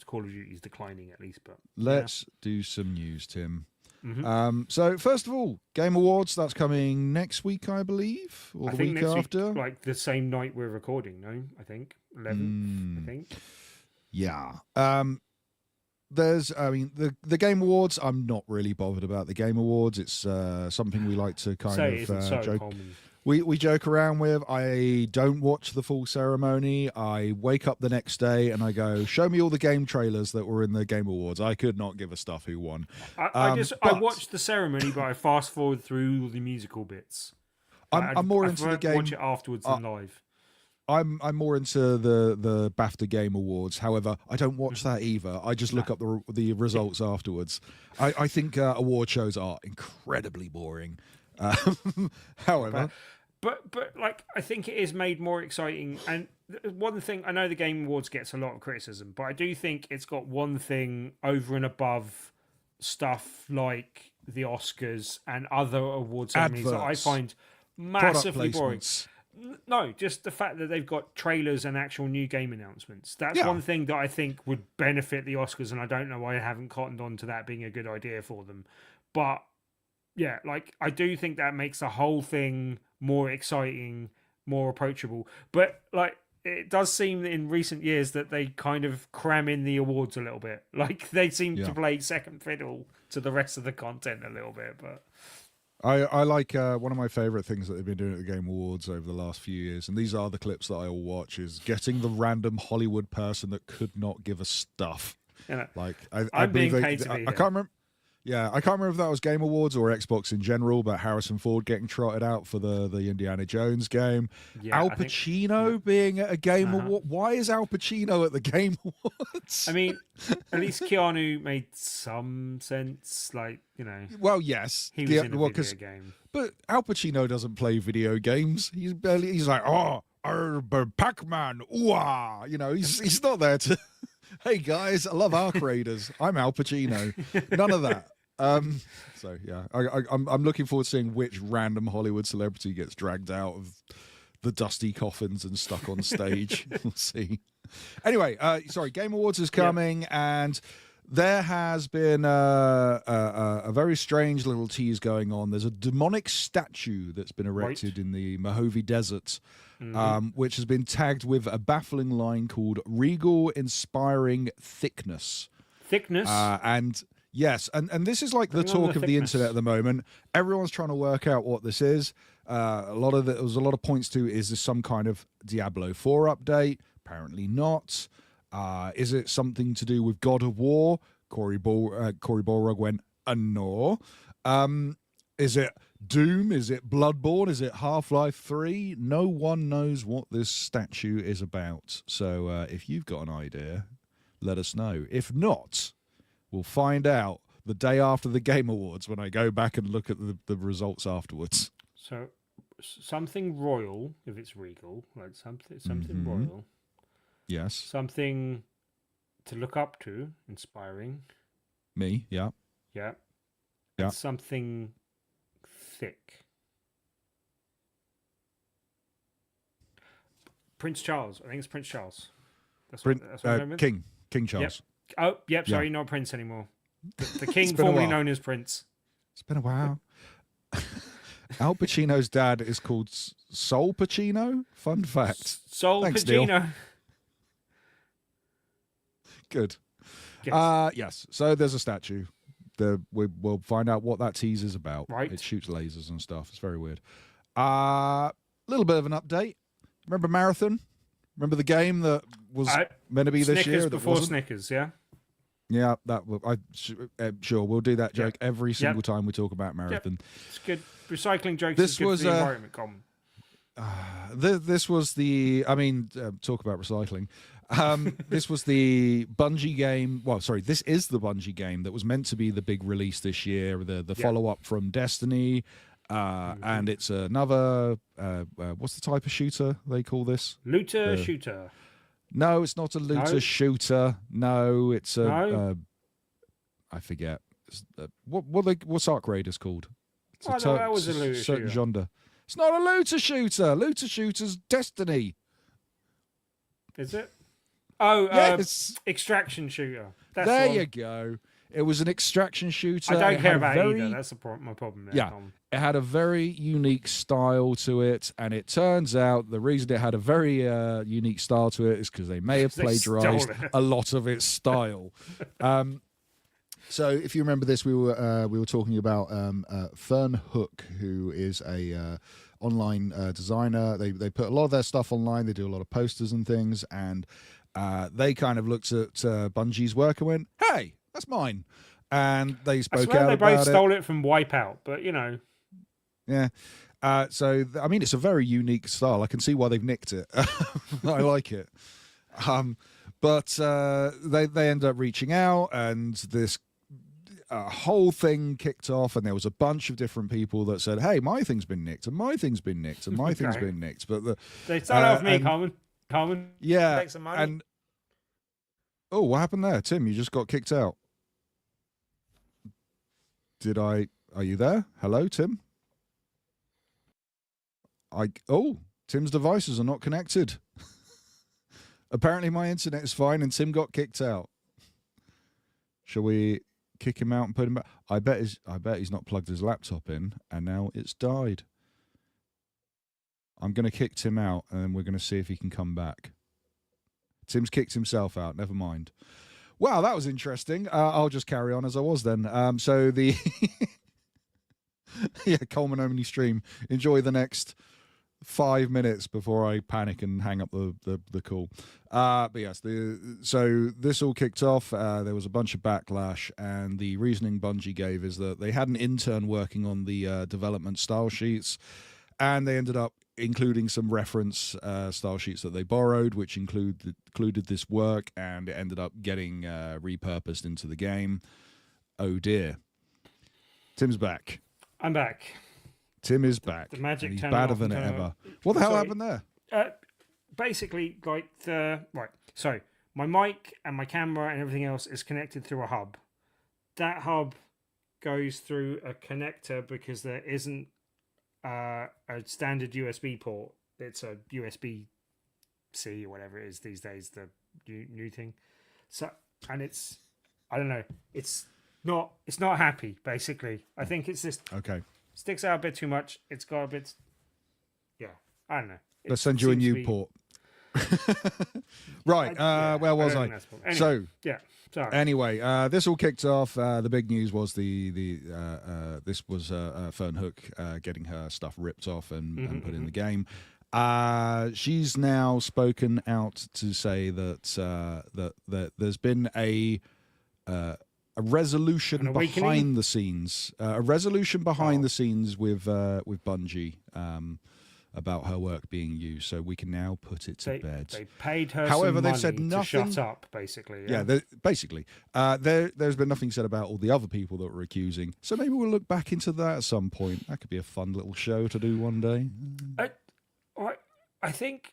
Call of Duty is declining, at least. But
let's do some news, Tim. Mm-hmm. So first of all, Game Awards, that's coming next week, I believe, or the week after.
Week, like the same night we're recording. No, I think 11th. I think.
Yeah. The Game Awards. I'm not really bothered about the Game Awards. It's something we like to kind of joke. We joke around with. I don't watch the full ceremony. I wake up the next day and I go, show me all the game trailers that were in the Game Awards. I could not give a stuff who won.
I watched the ceremony, but I fast forward through the musical bits.
I'm more into the game.
Watch it afterwards than live.
I'm more into the BAFTA Game Awards. However, I don't watch that either. I just look up the results afterwards. I think award shows are incredibly boring. However,
but like I think it is made more exciting. And one thing, I know the Game Awards gets a lot of criticism, but I do think it's got one thing over and above stuff like the Oscars and other award ceremonies that I find massively boring. No, just the fact that they've got trailers and actual new game announcements. That's one thing that I think would benefit the Oscars, and I don't know why I haven't cottoned on to that being a good idea for them. But yeah, like I do think that makes the whole thing more exciting, more approachable. But like it does seem in recent years that they kind of cram in the awards a little bit. Like they seem to play second fiddle to the rest of the content a little bit, but
I like one of my favourite things that they've been doing at the Game Awards over the last few years, and these are the clips that I all watch, is getting the random Hollywood person that could not give a stuff. Like I
being
believe
paid to be
I
here.
can't remember. Yeah, I can't remember if that was Game Awards or Xbox in general, but Harrison Ford getting trotted out for the Indiana Jones game.
Yeah,
Al Pacino being at a Game Award. Why is Al Pacino at the Game Awards?
I mean, at least Keanu made some sense. Like, you know.
Well, yes.
He was in a video game.
But Al Pacino doesn't play video games. He's like, Pac-Man, ooh-ah. You know, he's not there to... Hey guys, I love Ark Raiders. I'm Al Pacino. None of that. So yeah, I'm looking forward to seeing which random Hollywood celebrity gets dragged out of the dusty coffins and stuck on stage. We'll see. Anyway, sorry, Game Awards is coming, and there has been a very strange little tease going on. There's a demonic statue that's been erected in the Mojave Desert. Which has been tagged with a baffling line called "Regal Inspiring Thickness."
Thickness?
And yes, and this is like the talk of the internet at the moment. Everyone's trying to work out what this is. There was a lot of points to, is this some kind of Diablo 4 update? Apparently not. Is it something to do with God of War? Cory Balrog went, no. Is it Doom? Is it Bloodborne? Is it Half-Life 3? No one knows what this statue is about. So if you've got an idea, let us know. If not, we'll find out the day after the Game Awards when I go back and look at the results afterwards.
So something royal, if it's regal, like something royal.
Yes.
Something to look up to, inspiring.
Me, yeah.
Yeah.
Yeah.
And something thick. Prince Charles. I think it's Prince Charles. That's what I remember.
King Charles.
Yep. Oh, yep. Sorry, not Prince anymore. The king
been a
formerly
while.
known as Prince.
It's been a while. Al Pacino's dad is called Sol Pacino. Fun fact.
Sol
Thanks, Neil.
Pacino.
Good.
Yes.
Yes. So there's a statue. We'll find out what that tease is about.
Right.
It shoots lasers and stuff. It's very weird. Little bit of an update. Remember Marathon? Remember the game that was meant to be this year?
Snickers before Snickers, yeah?
Yeah, sure. We'll do that joke every single
Yep.
time we talk about Marathon.
Yep. It's good. Recycling jokes
This
is good
was,
for the environment, Colin.
This was talk about recycling. This was the Bungie game. Well, sorry, this is the Bungie game that was meant to be the big release this year, the follow-up from Destiny. And it's another, what's the type of shooter they call this?
Looter shooter.
No, it's not a looter shooter. No, it's a, I forget. What's Ark Raiders called? It's
that was a looter
certain
shooter.
genre. It's not a looter shooter. Looter shooter's Destiny.
Is it? Oh,
yes.
extraction shooter. That's
There
the one.
you go. It was an extraction shooter.
I don't
It
care
had
about
very-
either. That's my problem there.
Yeah,
Colin.
it had a very unique style to it, and it turns out the reason it had a very unique style to it is because they may have
They
plagiarized
stole it.
a lot of its style. So, if you remember this, we were talking about Fern Hook, who is a online designer. They put a lot of their stuff online. They do a lot of posters and things, and they kind of looked at Bungie's work and went, "Hey, that's mine." And they
I
spoke
swear
out
they
about
both
it.
stole it from Wipeout, but you know.
Yeah. I mean, it's a very unique style. I can see why they've nicked it. I like it. But they ended up reaching out, and this whole thing kicked off, and there was a bunch of different people that said, "Hey, my thing's been nicked, and my thing's been nicked, and my thing's been nicked." But
they started off me, Carmen.
Yeah,
Take some money.
and what happened there, Tim? You just got kicked out. Are you there? Hello, Tim? Tim's devices are not connected. Apparently my internet is fine and Tim got kicked out. Shall we kick him out and put him back? I bet he's not plugged his laptop in and now it's died. I'm going to kick Tim out and then we're going to see if he can come back. Tim's kicked himself out. Never mind. Wow, that was interesting. I'll just carry on as I was then. So the Coleman only stream. Enjoy the next 5 minutes before I panic and hang up the call. But yes, so this all kicked off. There was a bunch of backlash, and the reasoning Bungie gave is that they had an intern working on the development style sheets, and they ended up including some reference style sheets that they borrowed, which included this work, and it ended up getting repurposed into the game. Oh dear. Tim's back.
I'm back.
Tim is back.
The magic
and he's
turning
badder
off
than
and turning
ever.
on.
What the hell
Sorry.
happened there?
Basically, right. So my mic and my camera and everything else is connected through a hub. That hub goes through a connector because there isn't a standard USB port. It's a USB-C or whatever it is these days, the new thing. So, and it's, I don't know, it's not happy, basically. I think it's just sticks out a bit too much. It's got a bit, I don't know.
Let's send you a new port. Right, where was I?
Anyway,
so
sorry.
Anyway, this all kicked off. The big news was this was Fern Hook getting her stuff ripped off and put in the game. She's now spoken out to say that there's been a resolution behind the scenes, the scenes with Bungie. About her work being used, so we can now put it to bed.
They paid her.
However,
some
they've
money
said nothing.
To shut up, basically.
Basically, there's been nothing said about all the other people that were accusing. So maybe we'll look back into that at some point. That could be a fun little show to do one day.
I think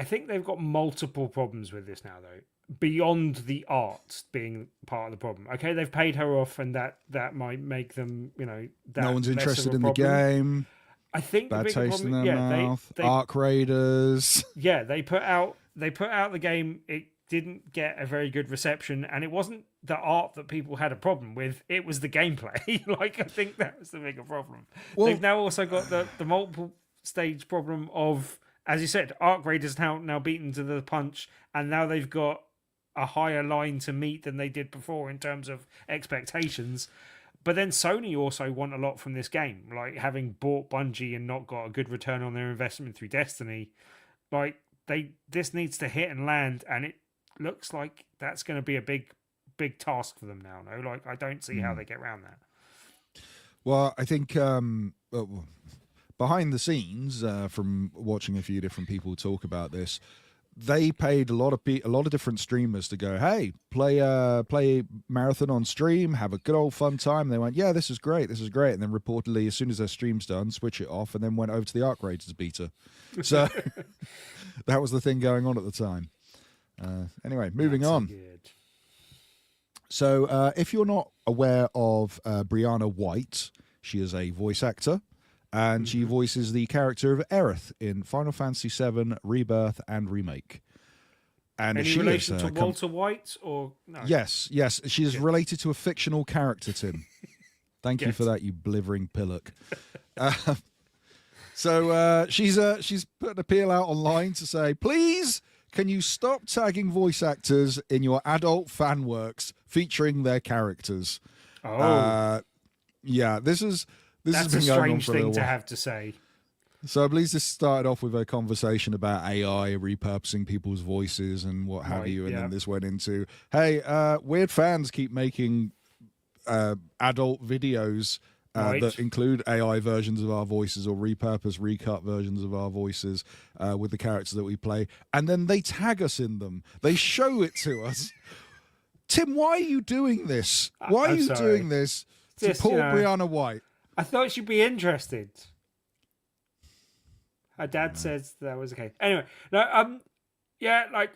they've got multiple problems with this now, though. Beyond the art being part of the problem. Okay, they've paid her off, and that might make them, that
no one's
less
interested
of a
in the
problem.
game.
I think
Bad
the bigger
taste in
problem,
their mouth. Arc Raiders.
Yeah, they put out the game. It didn't get a very good reception, and it wasn't the art that people had a problem with. It was the gameplay. I think that was the bigger problem. Well, they've now also got the multiple stage problem of, as you said, Arc Raiders now beaten to the punch, and now they've got a higher line to meet than they did before in terms of expectations. But then Sony also want a lot from this game, like having bought Bungie and not got a good return on their investment through Destiny. Like this needs to hit and land, and it looks like that's going to be a big task for them now. No, like I don't see how they get around that.
Well, I think behind the scenes, from watching a few different people talk about this, they paid a lot of different streamers to go, hey, play Marathon on stream, have a good old fun time. They went, yeah, this is great, and then reportedly, as soon as their stream's done, switch it off, and then went over to the Arc Raiders beta. So that was the thing going on at the time. Anyway, moving on.
Good.
So if you're not aware of Brianna White, she is a voice actor. And she voices the character of Aerith in Final Fantasy VII Rebirth and Remake. And
any relation to Walter White or no?
Yes, she is related to a fictional character, Tim. Thank you for that, you blithering pillock. So she's put an appeal out online to say, please, can you stop tagging voice actors in your adult fan works featuring their characters? Yeah, that's a strange thing to have
to say.
So I believe this started off with a conversation about AI repurposing people's voices and what have you, and then this went into, hey, weird fans keep making adult videos
Right.
that include AI versions of our voices or recut versions of our voices with the characters that we play, and then they tag us in them. They show it to us. Tim, why are you doing this? Why are
I'm
you
sorry.
doing this to
Just,
poor
you know,
Brianna White?
I thought she'd be interested. Her dad says that was okay. Anyway, no, yeah, like,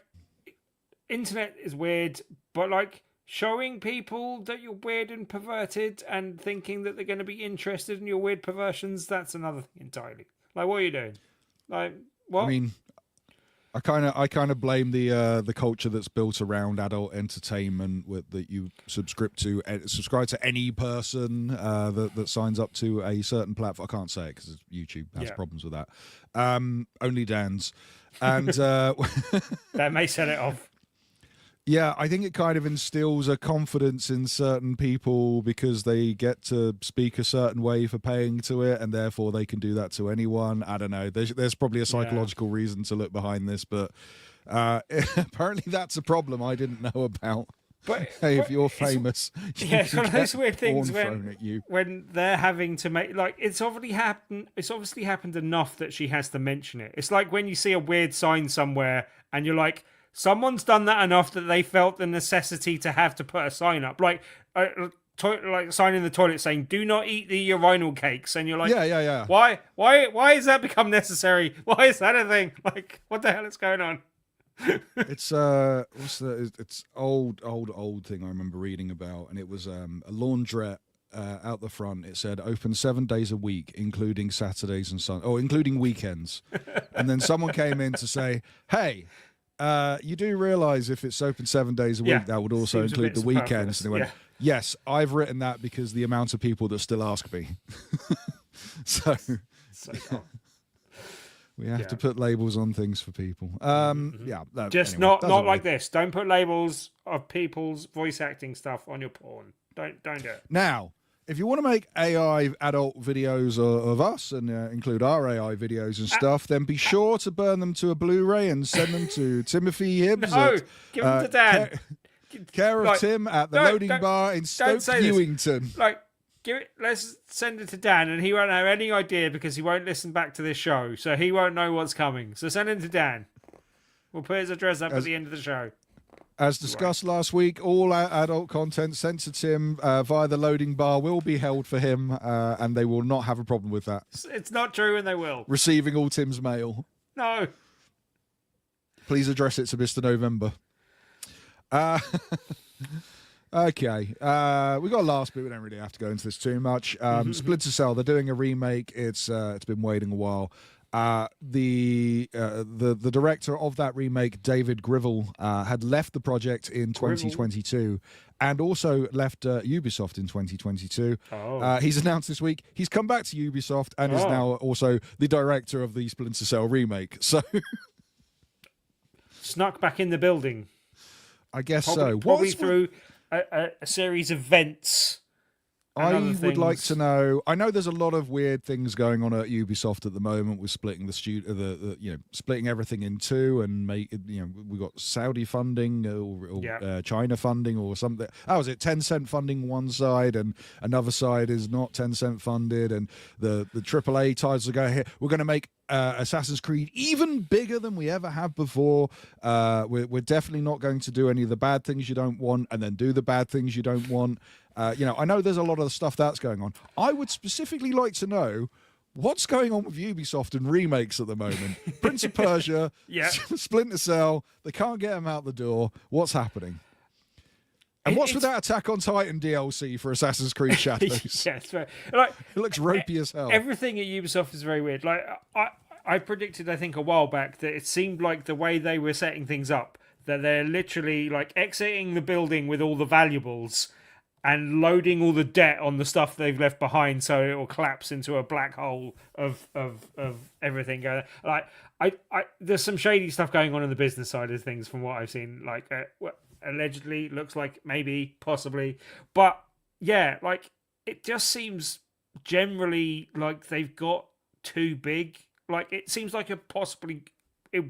internet is weird, but like showing people that you're weird and perverted and thinking that they're going to be interested in your weird perversions, that's another thing entirely. Like, what are you doing? Like, what?
I mean, I kind of blame the culture that's built around adult entertainment that you subscribe to any person that signs up to a certain platform. I can't say it because YouTube has problems with that. Only Dan's, and
that may set it off.
Yeah, I think it kind of instills a confidence in certain people because they get to speak a certain way for paying to it, and therefore they can do that to anyone. I don't know. There's probably a psychological reason to look behind this, but apparently that's a problem I didn't know about.
But,
hey, if you're famous,
it's one of those weird things
when
they're having to make, like, it's obviously happened enough that she has to mention it. It's like when you see a weird sign somewhere and you're like, someone's done that enough that they felt the necessity to have to put a sign up, like like a sign in the toilet saying "Do not eat the urinal cakes," and you're like,
yeah.
Why has that become necessary? Why is that a thing? Like, what the hell is going on?
It's it's old thing I remember reading about, and it was a laundrette. Out the front, it said open 7 days a week, including Saturdays and including weekends. And then someone came in to say, "Hey, you do realise if it's open 7 days a week, that would also include the weekends." And they went, "Yes, I've written that because the amount of people that still ask me." So we have to put labels on things for people.
Just
anyway,
not like this. Don't put labels of people's voice acting stuff on your porn. Don't do it.
Now, if you want to make AI adult videos of us and include our AI videos and stuff, then be sure to burn them to a Blu-ray and send them to Timothy Hibbs.
Give them to Dan.
Care of Tim at the loading bar in Stoke Newington.
Let's send it to Dan, and he won't have any idea because he won't listen back to this show, so he won't know what's coming. So send it to Dan. We'll put his address up at the end of the show.
As discussed last week, all adult content sent to Tim via the loading bar will be held for him, and they will not have a problem with that.
It's not true, and they will.
Receiving all Tim's mail.
No.
Please address it to Mr. November. Okay. We got a last bit. We don't really have to go into this too much. Splinter Cell, they're doing a remake. It's been waiting a while. The director of that remake, David Grivell, had left the project in 2022 and also left Ubisoft in 2022. He's announced this week he's come back to Ubisoft and is now also the director of the Splinter Cell remake. So
snuck back in the building.
I guess
probably through a series of vents.
I would like to know. I know there's a lot of weird things going on at Ubisoft at the moment with splitting splitting everything in two and we got Saudi funding or China funding or something. How is it? Tencent funding one side and another side is not Tencent funded, and the AAA titles are going here. We're going to make Assassin's Creed even bigger than we ever have before. We're definitely not going to do any of the bad things you don't want and then do the bad things you don't want. I know there's a lot of stuff that's going on. I would specifically like to know what's going on with Ubisoft and remakes at the moment. Prince of Persia, Splinter Cell, they can't get them out the door. What's happening? And what's with that Attack on Titan DLC for Assassin's Creed Shadows?
Yes, right. Like,
it looks ropey as hell.
Everything at Ubisoft is very weird. Like I predicted, I think, a while back that it seemed like the way they were setting things up, that they're literally like exiting the building with all the valuables and loading all the debt on the stuff they've left behind, so it will collapse into a black hole of everything going. Like there's some shady stuff going on in the business side of things from what I've seen. Like allegedly, looks like maybe, possibly, but yeah, like it just seems generally like they've got too big. Like it seems like it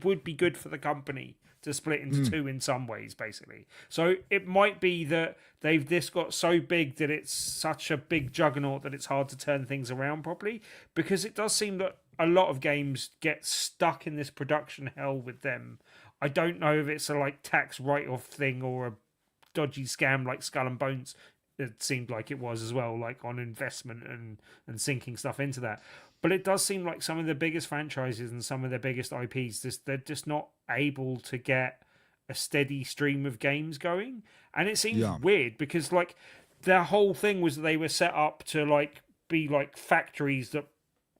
would be good for the company to split into two in some ways, basically. So it might be that this got so big that it's such a big juggernaut that it's hard to turn things around properly, because it does seem that a lot of games get stuck in this production hell with them. I don't know if it's a like tax write-off thing or a dodgy scam like Skull and Bones. It seemed like it was as well, like on investment and sinking stuff into that. But it does seem like some of the biggest franchises and some of the biggest IPs, they're just not able to get a steady stream of games going. And it seems weird because like their whole thing was that they were set up to like be like factories that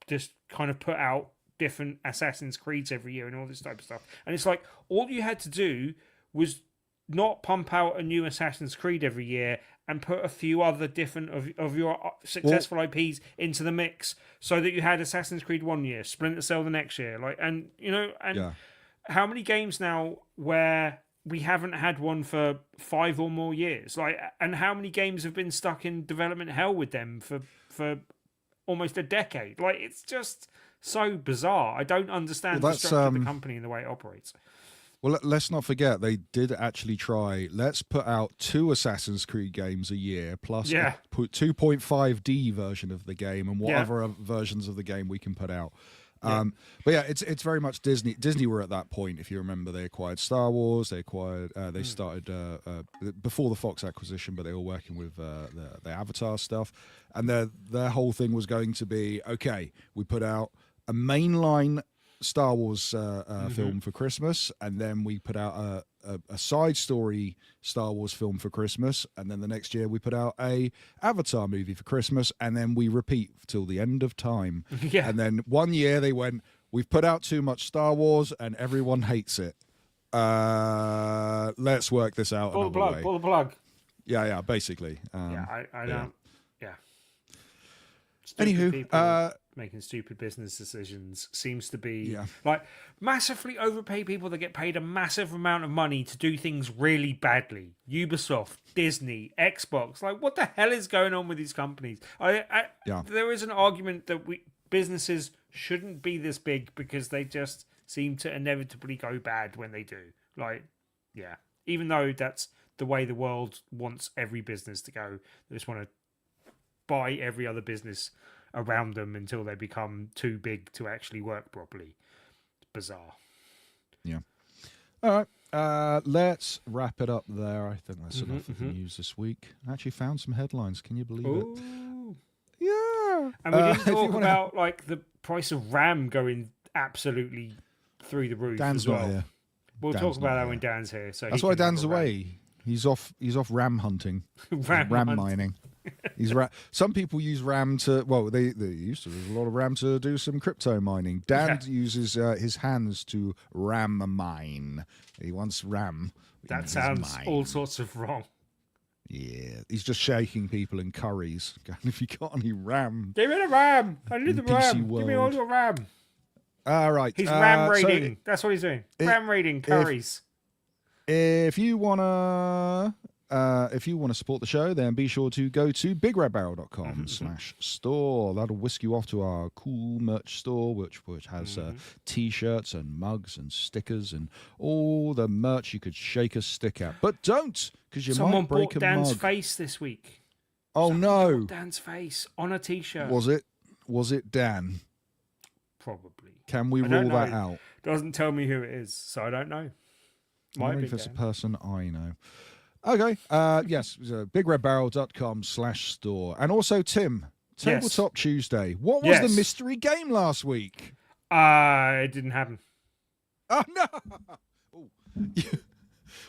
just kind of put out different Assassin's Creeds every year and all this type of stuff. And it's like all you had to do was not pump out a new Assassin's Creed every year and put a few other different of your successful IPs into the mix, so that you had Assassin's Creed one year, Splinter Cell the next year, like, and you know, and how many games now where we haven't had one for 5 or more years, like, and how many games have been stuck in development hell with them for almost a decade? Like, it's just so bizarre. I don't understand the structure of the company and the way it operates.
Well, let's not forget, they did actually try, let's put out 2 Assassin's Creed games a year, plus a 2.5D version of the game and whatever versions of the game we can put out. But yeah, it's very much Disney. Disney were at that point, if you remember, they acquired Star Wars, they started before the Fox acquisition, but they were working with the Avatar stuff. And their whole thing was going to be, okay, we put out a mainline Star Wars film for Christmas, and then we put out a side story Star Wars film for Christmas, and then the next year we put out a Avatar movie for Christmas, and then we repeat till the end of time. And then one year they went, we've put out too much Star Wars and everyone hates it. Let's work this out another way.
Pull the plug.
Yeah, basically.
I don't. Yeah.
Anywho,
making stupid business decisions seems to be like massively overpay people that get paid a massive amount of money to do things really badly. Ubisoft, Disney, Xbox, like what the hell is going on with these companies? There is an argument that businesses shouldn't be this big because they just seem to inevitably go bad when they do. Like, even though that's the way the world wants every business to go, they just want to buy every other business around them until they become too big to actually work properly. It's bizarre. Yeah.
All right. Let's wrap it up there. I think that's enough of the news this week. I actually found some headlines. Can you believe it? Yeah.
And we didn't talk about like the price of RAM going absolutely through the roof.
Dan's
as well.
not here.
We'll talk about that when Dan's here. So
that's why Dan's away. He's off RAM hunting. RAM mining. Some people use RAM to, well, they used to use a lot of RAM to do some crypto mining. Dan uses his hands to RAM mine. He wants RAM.
That sounds all sorts of wrong.
Yeah, he's just shaking people in curries. Going, if you got any RAM,
give me the RAM. I need the RAM. Give me all your RAM.
All right.
He's RAM raiding. That's what he's doing. RAM raiding curries.
If you wanna support the show, then be sure to go to bigredbarrel.com/store. That'll whisk you off to our cool merch store, which has t-shirts and mugs and stickers and all the merch you could shake a stick at. But don't, because you might break a mug.
Someone bought Dan's face this week.
No!
Dan's face on a t-shirt.
Was it Dan?
Probably.
Can we rule that out?
Doesn't tell me who it is, so I don't know.
Might be if it's a person I know. Okay. Yes. bigredbarrel.com/store. And also, Tim, Tabletop Tuesday. What was the mystery game last week?
It didn't happen.
Oh, no.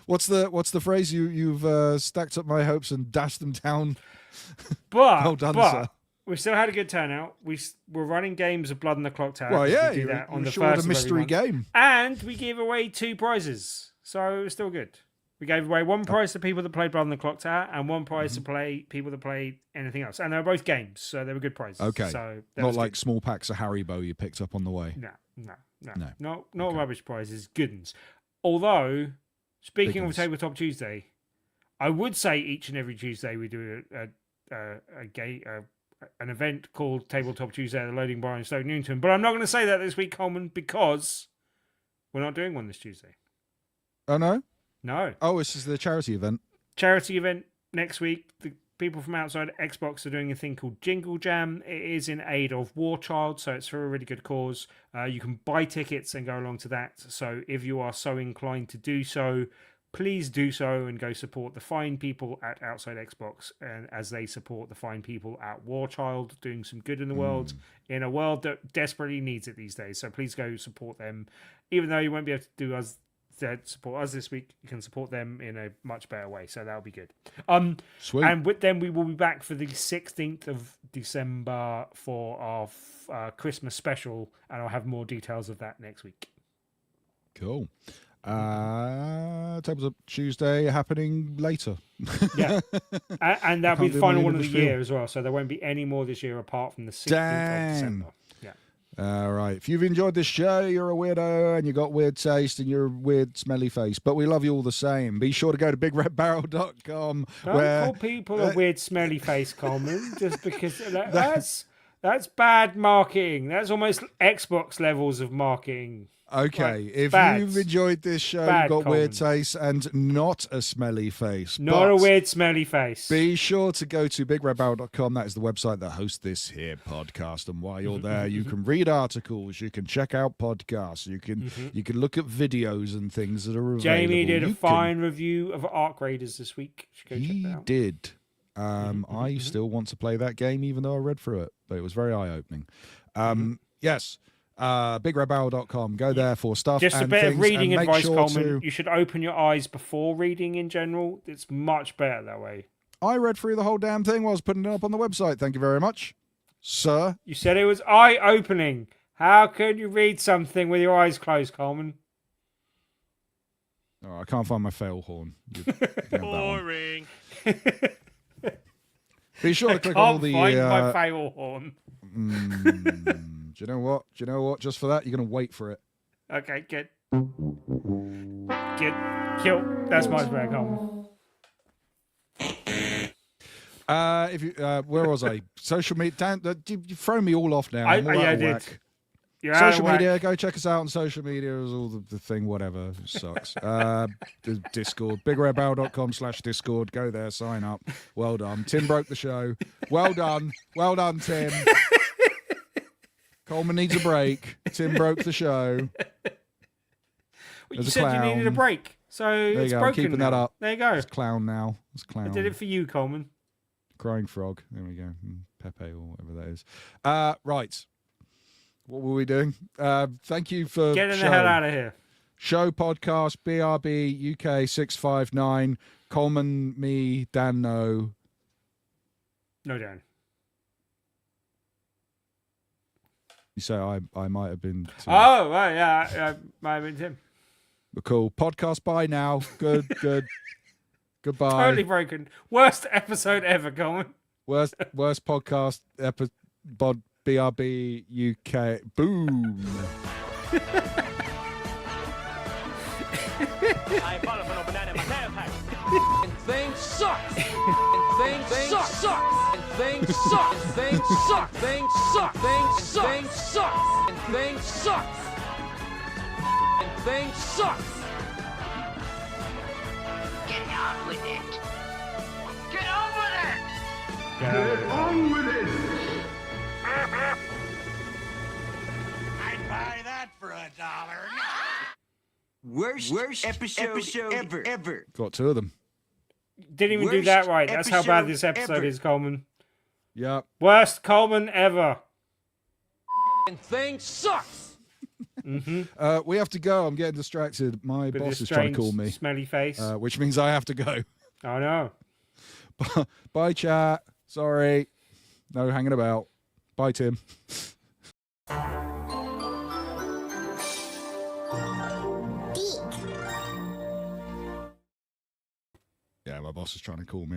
What's the phrase? You've stacked up my hopes and dashed them down. Well done, sir.
We still had a good turnout. We're running games of Blood in the Clock Tower.
Well, yeah,
we do that on the
sure
first
a mystery game.
And we gave away 2 prizes. So it was still good. We gave away 1 prize to people that played Blood in the Clock Tower and 1 prize to people that played anything else. And they were both games, so they were good prizes.
Okay.
So
not like small packs of Haribo you picked up on the way.
No. Not rubbish prizes, good ones. Although, speaking of Tabletop Tuesday, I would say each and every Tuesday we do an event called Tabletop Tuesday at the Loading Bar in Stoke Newington. But I'm not going to say that this week, Coleman, because we're not doing one this Tuesday.
Oh, no?
No.
Oh, this is the charity event.
Charity event next week. The people from outside Xbox are doing a thing called Jingle Jam. It is in aid of War Child, so it's for a really good cause. You can buy tickets and go along to that. So if you are so inclined to do so, please do so and go support the fine people at Outside Xbox, and as they support the fine people at War Child, doing some good in the world, in a world that desperately needs it these days. So please go support them. Even though you won't be able to do us support us this week, you can support them in a much better way. So that'll be good.
Sweet.
And with them, we will be back for the 16th of December for our Christmas special, and I'll have more details of that next week.
Cool. Tables Up Tuesday happening later.
Yeah, and that'll be
Can't
the
do
final
my
one of the
English film.
year as well. So there won't be any more this year apart from the 16th
Damn.
of December. Yeah.
All right. If you've enjoyed this show, you're a weirdo and you got weird taste and you're a weird smelly face, but we love you all the same. Be sure to go to bigredbarrel.com.
Don't
where
call people a weird smelly face, Coleman, just because that's bad marketing. That's almost Xbox levels of marketing.
Okay,
Right,
if
bad.
you've enjoyed this show,
Bad,
you've got weird
Coleman.
taste and not a smelly face.
Not a
but
weird smelly face.
Be sure to go to bigredbarrel.com. That is the website that hosts this here podcast. And while you're there, you can read articles, you can check out podcasts, you can look at videos and things that are available.
Jamie did a
You
fine review of Arc Raiders this week. You should go check
He
that out.
did. I still want to play that game, even though I read through it, but it was very eye-opening. Yes. bigredbarrel.com. Go there for stuff.
Just a
and
bit of
things,
reading
and make
advice,
sure
Coleman.
to-
You should open your eyes before reading in general. It's much better that way.
I read through the whole damn thing while I was putting it up on the website. Thank you very much, sir.
You said it was eye-opening. How could you read something with your eyes closed, Coleman?
Oh, I can't find my fail horn. You can have that one.
Boring.
Be sure to click on all
Can't
the.
find my fail horn.
Do you know what? Do you know what? Just for that, you're going to wait for it.
Okay, good. Good. Kill. That's much better, Coleman.
If you, where was I? Social media. Dan, you throw me all off now. I'm all
yeah,
out
I
of
did.
whack.
You're out
Social
of whack.
media, go check us out on social media. Is all the thing, whatever. It sucks. The Discord, bigredbarrel.com/Discord. Go there, sign up. Well done. Tim broke the show. Well done. Well done, Tim. Coleman needs a break. Tim broke the show.
Well, you
There's a
said you needed a
clown.
break, so
There you
it's
go. I'm
broken
keeping
now.
that up.
There you go.
It's clown now. It's clown.
I did it for you, Coleman.
Crying frog. There we go. Pepe or whatever that is. Right. What were we doing? Thank you for
Getting the hell out of here.
Show podcast BRB UK 659. Coleman, me, Dan, no.
No, Dan.
You say I might have been.
Oh, right, yeah. I might have been Tim.
Cool. Podcast bye now. Good. Goodbye.
Totally broken. Worst episode ever, Coleman.
Worst podcast episode. BRB UK. Boom.
I ain't falling for no banana in my tailpipe. And things suck. And things suck. And things suck. And things suck. Things suck. Things suck. Things suck. And things suck. And things suck.
Get on with it. Get on with it.
Get
on with it!
I'd buy that for $1.
Worst episode ever.
Got two of them.
Didn't even do
Worst
that right. That's how bad this
episode
episode
ever.
is, Coleman.
Yep.
Worst Coleman ever.
And things suck.
We have to go. I'm getting distracted. My
With
boss
this
is trying to call
strange,
me,
smelly face.
which means I have to go.
I know.
Bye, chat. Sorry. No hanging about. Bye, Tim. Yeah, my boss is trying to call me.